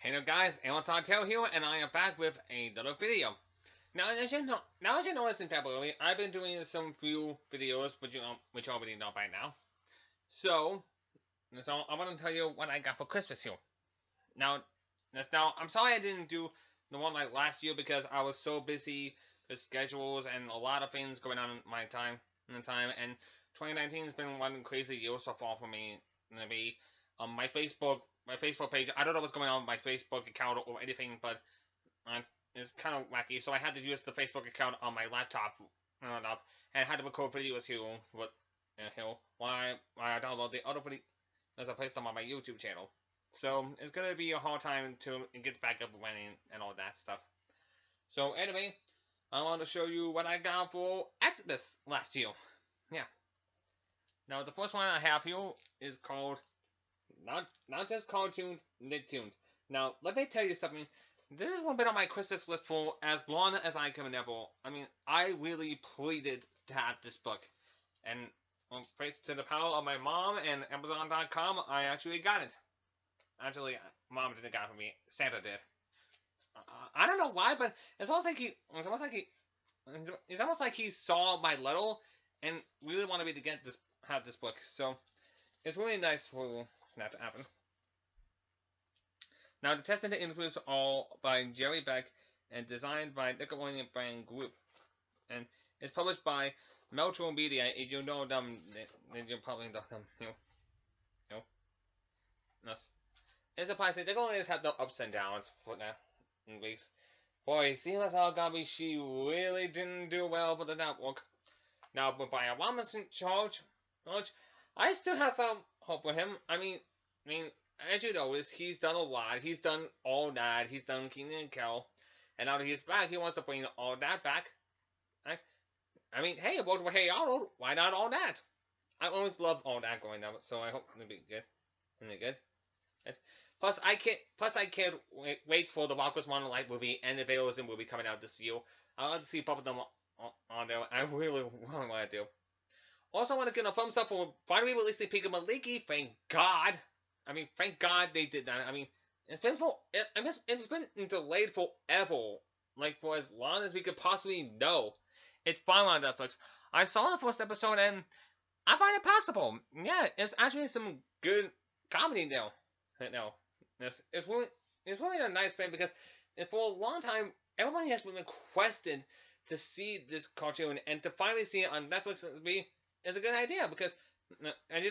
Hey there guys, and Sawtelle here, and I am back with another video. As you noticed in February, I've been doing some few videos, which you already know by now. So I want to tell you what I got for Christmas here. Now, I'm sorry I didn't do the one like last year because I was so busy with schedules and a lot of things going on in my time, and 2019 has been one crazy year so far for me. Maybe my Facebook page. I don't know what's going on with my Facebook account or anything, but it's kind of wacky. So I had to use the Facebook account on my laptop, and I had to record videos here, while I download the other videos as I placed them on my YouTube channel. So it's gonna be a hard time to get back up and running and all that stuff. So anyway, I want to show you what I got for Xmas last year. Yeah. Now the first one I have here is called not just cartoons, Nicktoons. Now let me tell you something. This has been on my Christmas list for as long as I can remember. I mean, I really pleaded to have this book, and thanks to the power of my mom and Amazon.com, I actually got it. Actually, Mom didn't get it for me. Santa did. I don't know why, but it's almost like he saw my letter and really wanted me to have this book. So it's really nice for that to happen. Now, the test and the interviews are all by Jerry Beck and designed by Nickelodeon Brand Group, and it's published by Metro Media. If you know them, you probably know them. Yes. It's surprising. Nickelodeon has had no ups and downs for that in weeks. Boy, seeing as how Gabi, she really didn't do well for the network. Now, but by Obama's charge, I still have some hope for him. I mean, as you notice, he's done a lot. He's done all that. He's done Kenan and Kel. And now that he's back, he wants to bring all that back. I mean, hey, about Hey Arnold, why not all that? I always loved all that growing up, so I hope it'll be good. Isn't it good? Plus, I can't wait for the Walker's Modern Life movie and the Vandalism movie coming out this year. I'd like to see both of them on there. I really want to do. Also, I want to give a thumbs up for finally releasing Pika Maliki. Thank God. I mean, thank God they did that. I mean, it's been delayed forever, like for as long as we could possibly know. It's finally on Netflix. I saw the first episode and I find it passable. Yeah, it's actually some good comedy now. It's really a nice thing because for a long time everybody has been requested to see this cartoon, and to finally see it on Netflix is a good idea because, and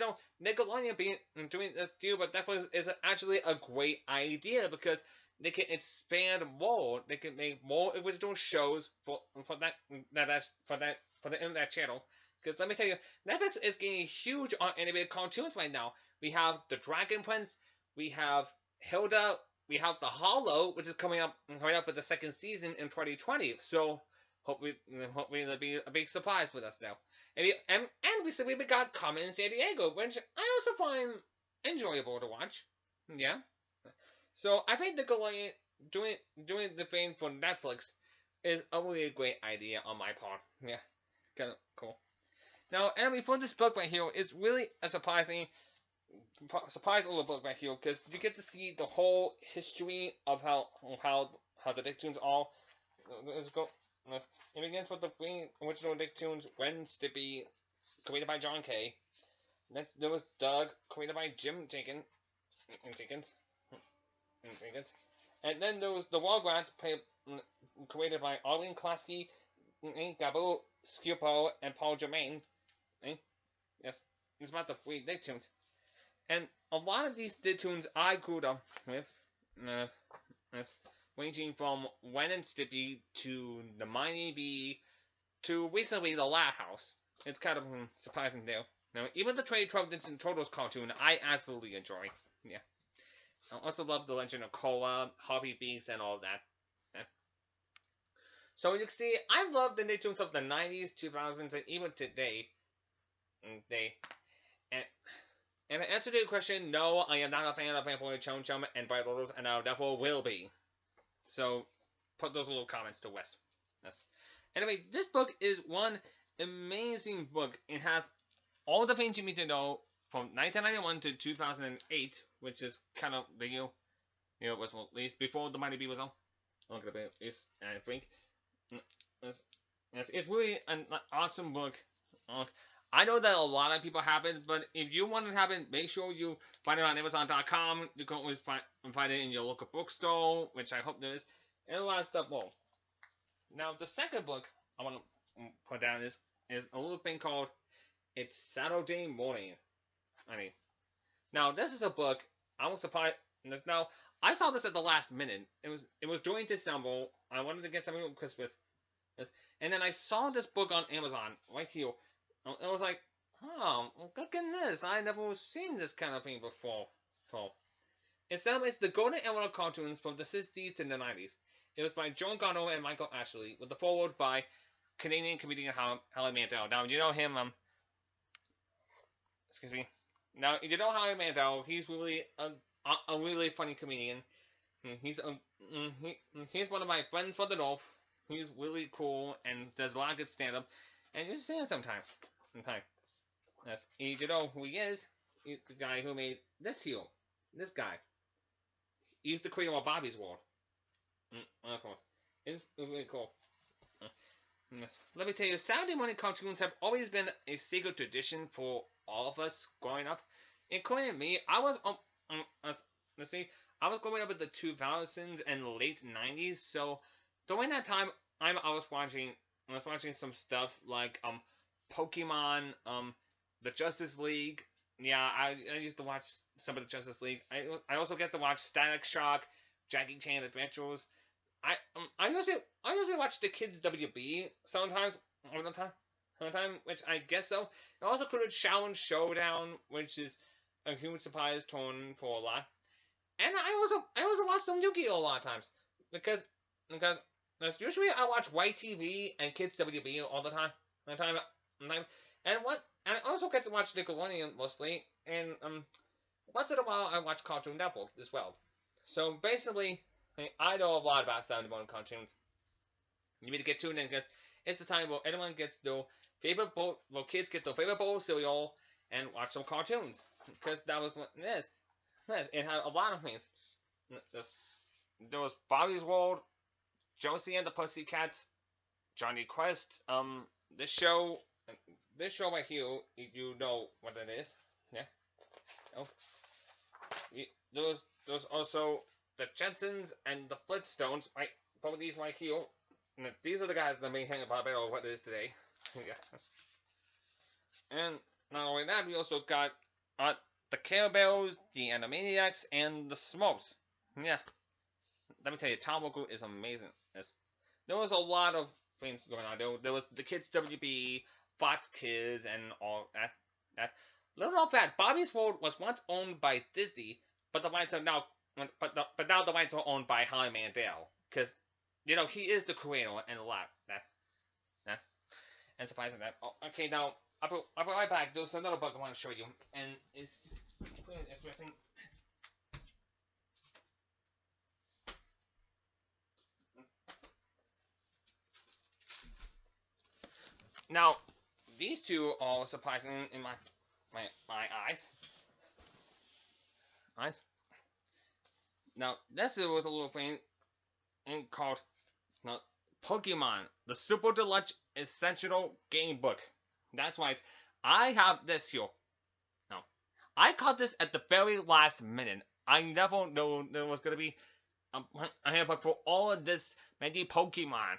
Nickelodeon doing this deal with Netflix is actually a great idea because they can expand more. They can make more original shows for the internet channel. Because let me tell you, Netflix is getting huge on animated cartoons right now. We have the Dragon Prince, we have Hilda, we have the Hollow, which is coming up with the second season in 2020. So hopefully it'll be a big surprise with us now. And we got Carmen in San Diego, which I also find enjoyable to watch. Yeah. So I think Nickelodeon doing the thing for Netflix is a really great idea on my part. Yeah. Kind of cool. Now, anyway, for this book right here, it's really a surprising little book right here because you get to see the whole history of how the Nicktoons all. Let's go. It begins with the three original Nicktoons: Ren, Stimpy, created by John Kay. Next, there was Doug, created by Jim Jenkins. And then there was the Rugrats, created by Arlene Klasky, Gabo Scipo, and Paul Germain. Yes, it's about the three Nicktoons. And a lot of these Nicktoons I grew up with, ranging from Ren and Stimpy to the Mighty Bee to recently the Loud House. It's kind of surprising there. Now, even the Trade Trump and Turtles cartoon, I absolutely enjoy. Yeah. I also love the Legend of Korra, Harvey Beaks, and all that. Yeah. So you can see, I love the Nicktoons of the 90s, 2000s, and even today. And to answer your question, no, I am not a fan of Vampire Chum Chum and Bright Littles, and I never will be. So, put those little comments to rest. Yes. Anyway, this book is one amazing book. It has all the things you need to know from 1991 to 2008, which is kind of the year It was released before the Mighty Bee was on. Look at it. I think it's really an awesome book. I know that a lot of people have it, but if you want to have it, make sure you find it on Amazon.com. You can always find it in your local bookstore, which I hope there is, and a lot of stuff more. Now, the second book I want to put down is a little thing called It's Saturday Morning. Now this is a book I was surprised. Now I saw this at the last minute. It was during December. I wanted to get something for Christmas, and then I saw this book on Amazon right here. I was like, oh, look at this! I never seen this kind of thing before. It's the Golden Era cartoons from the 60s to the 90s. It was by John Garner and Michael Ashley, with the foreword by Canadian comedian Howie Mandel. Now you know him. Excuse me. Now you know Howie Mandel. He's really a really funny comedian. He's one of my friends from the north. He's really cool and does a lot of good stand up. And you see him sometime. Yes, you know who he is. He's the guy who made this heel. This guy. He's the creator of Bobby's World. That's one. It's really cool. Yes. Let me tell you, Saturday morning cartoons have always been a secret tradition for all of us growing up, including me. I was I was growing up in the 2000s and late 90s, so during that time, I was watching some stuff like Pokemon, the Justice League. Yeah, I used to watch some of the Justice League. I also get to watch Static Shock, Jackie Chan Adventures. I usually watch the Kids WB sometimes, which I guess so. It also included Shaolin Showdown, which is a huge surprise turn for a lot. And I also watch some Yu-Gi-Oh! A lot of times because usually I watch YTV and Kids WB all the time, and I also get to watch Nickelodeon mostly, and once in a while I watch Cartoon Network as well. So basically, I know a lot about Saturday morning cartoons. You need to get tuned in because it's the time where everyone gets their favorite bowl, well, kids get their favorite bowl of cereal and watch some cartoons because that was what it is. Yes, it had a lot of things. There was Bobby's World, Josie and the Pussycats, Johnny Quest. This show right here, you know what it is. Yeah. Oh. There's also the Jetsons and the Flintstones. Right, both of these right here. These are the guys that made Hanna-Barbera what it is today. Yeah. And not only that, we also got the Care Bears, the Animaniacs, and the Smurfs. Yeah. Let me tell you, Tom Woku is amazing. There was a lot of things going on. There was the Kids WB, Fox Kids, and all that. Little known fact, Bobby's World was once owned by Disney, but the rights are now now the rights are owned by Howie Mandel, because he is the creator and a lot that. And surprising that. Oh, okay, now I'll be right back. There's another book I want to show you, and it's pretty interesting. Now, these two are surprising in my eyes. Now, this was a little thing called Pokemon, the Super Deluxe Essential Game Book. That's right. I have this here. Now, I caught this at the very last minute. I never knew there was going to be a handbook for all of this many Pokemon.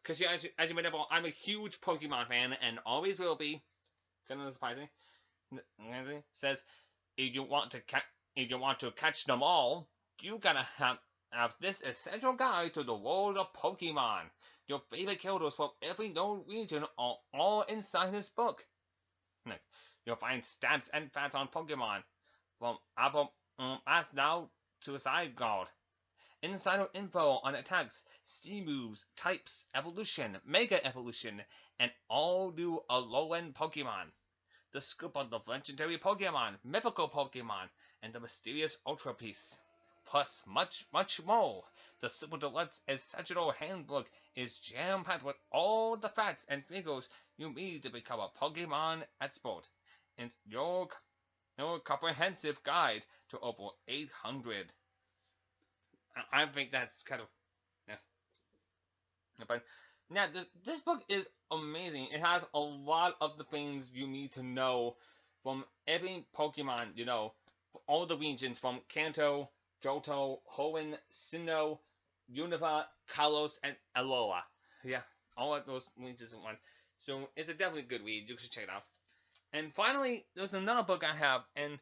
Because as you may know, I'm a huge Pokemon fan and always will be. Kind of surprising. Says if you want to catch them all, you gotta have this essential guide to the world of Pokemon. Your favorite characters from every known region are all inside this book. You'll find stats and facts on Pokemon, from Ask Now to Zygarde. Insider info on attacks, C moves, types, evolution, mega evolution, and all new Alolan Pokemon. The scoop on the legendary Pokemon, mythical Pokemon, and the mysterious Ultra Piece. Plus much, much more. The Super Deluxe Essential Handbook is jam-packed with all the facts and figures you need to become a Pokemon expert. It's your comprehensive guide to over 800 I think that's kind of, yeah. But yeah, this book is amazing. It has a lot of the things you need to know from every Pokemon. All the regions from Kanto, Johto, Hoenn, Sinnoh, Unova, Kalos, and Alola. Yeah, all of those regions in one. So it's a definitely good read. You should check it out. And finally, there's another book I have, and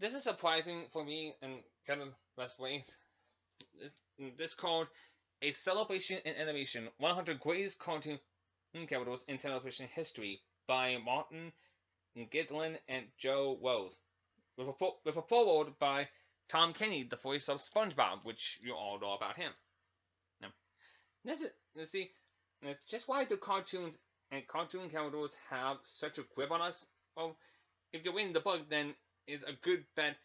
this is surprising for me in kind of best ways. This called A Celebration in Animation: 100 Greatest Cartoon Characters in Television History by Martin Gitlin and Joe Rose, with a foreword by Tom Kenny, the voice of SpongeBob, which you all know about him. Now, this is, you see, it's just why do cartoons and cartoon characters have such a grip on us? Well, if you're reading the book, then it's a good bet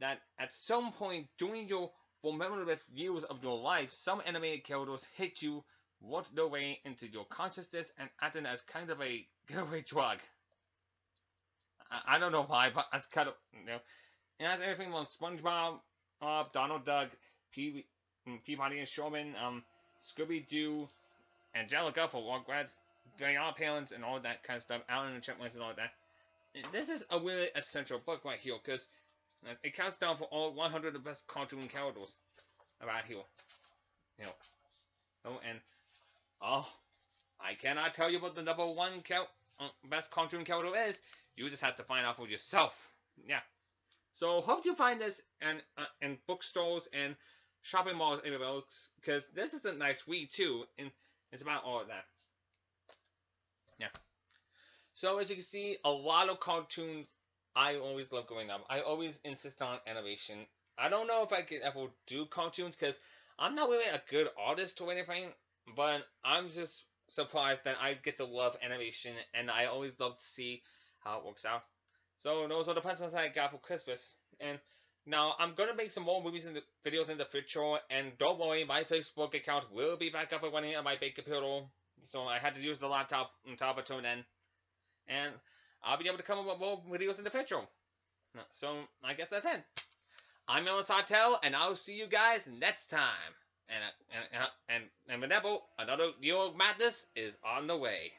that at some point during your formative years of your life, some animated characters hit you, worked their way into your consciousness, and acting as kind of a getaway drug. I don't know why, but that's kind of, it has everything from SpongeBob, Donald Duck, Peabody and Showman, Scooby Doo, Angelica for Rugrats, Beyond Parents, and all that kind of stuff, Alan and the Chipmunks and all that. This is a really essential book right here, because it counts down for all 100 of the best cartoon characters about here. And I cannot tell you what the number one best cartoon character is. You just have to find out for yourself. Yeah. So hope you find this in bookstores and shopping malls everywhere else, because this is a nice read too, and it's about all of that. Yeah. So as you can see, a lot of cartoons I always love growing up. I always insist on animation. I don't know if I could ever do cartoons because I'm not really a good artist or anything, but I'm just surprised that I get to love animation, and I always love to see how it works out. So those are the presents I got for Christmas. And now I'm gonna make some more movies and videos in the future, and don't worry, my Facebook account will be back up and running on my big computer. So I had to use the laptop until then, and I'll be able to come up with more videos in the future. So I guess that's it. I'm Sawtelle, and I'll see you guys next time. And remember, another year of madness is on the way.